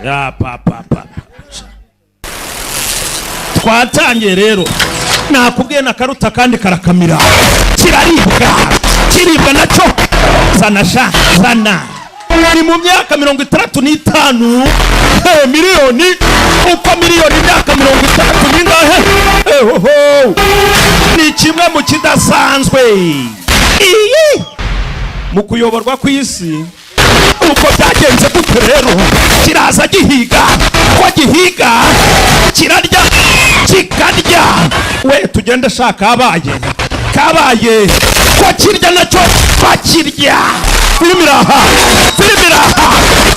Ya papa. Twatangiye rero. Nakubwiye na karuta kandi karakamira. Kiribwa nacyo. Zana. Ni mu myaka 35 miliyoni uko miliyoni myaka 30 ningahe ni kimwe mu kidasanzwe mu kuyoborwa kw'isi. Uko byagenze gute rero kiraza gihiga kirarya kikarya. We tugende shaka kabaye ko kirya nacyo bakirya. Filmiraha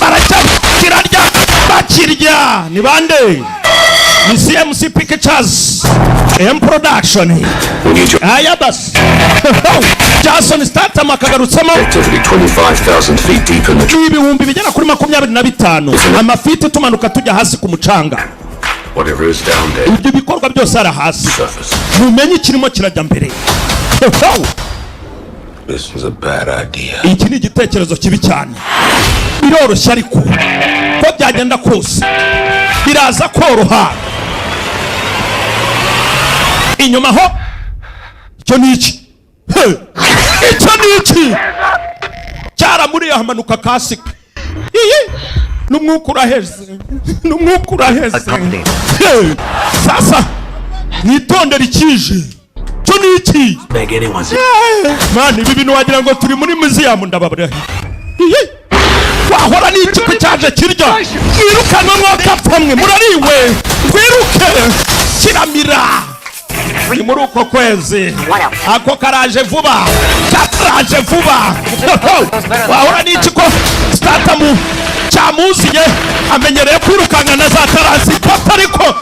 baracha kirarya bakirya. Ni bande? Ni CMC Pictures M Production. Aya bas Jason Statham akagarutsemo 25,000 feet deep in the ibihumbi bigera kuri 25 amafite tumanuka tujya hasi ku mucanga. Whatever is down there. Ibyo bikorwa byose ara hasi. Mumenye kirimo kirajya mbere. This was a bad idea. Iki ni igitekerezo kibi cyane. Biroroshye ariko ko byagenda kose biraza koroha. Inyuma ho icyo ni iki cyara muri yahamanuka kasika. Numwuka uraheze. Sasa nitondera ikije. Cyo ni iki? Man, ibi bintu wagira ngo turi muri museum ndababura. Wahora ni iki ko cyaje kirya? Irukana mwakapamwe murariwe. Twiruke kiramira. Ni muri uko kwezi. Ako karaje vuba. Wahora ni iki ko Statham cyamuziye amenyereye kwirukanga na za tarasi patariko.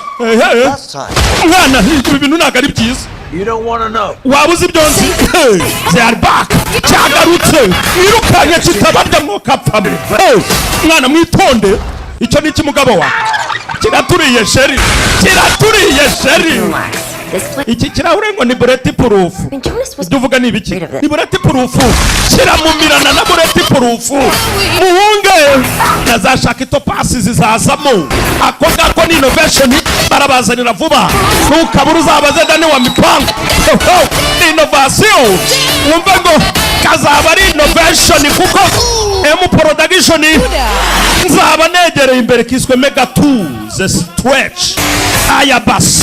Mwana ibi bintu nagari byiza. You don't want to know. Wabuze byonzi. They are back. Cyagarutse. Irukanye kitabarya mwokapamwe. Mwana mwitonde. Icyo ni kimugabo wa. Kiraturiye sheri. Iki kirahure ngo ni bulletproof. Duvuga ni ibiki? Ni bulletproof. Kiramumirana na bulletproof. Muhunge nazashaka itopasi zizazamo. Ako ngako ni innovation barabazanira vuba. Ntukabura uzabaze dane wa mipango. Innovation. Wumve ngo kazaba ari innovation kuko M Production nzaba negereye imbere kiswe Mega 2 the stretch. Aya bas.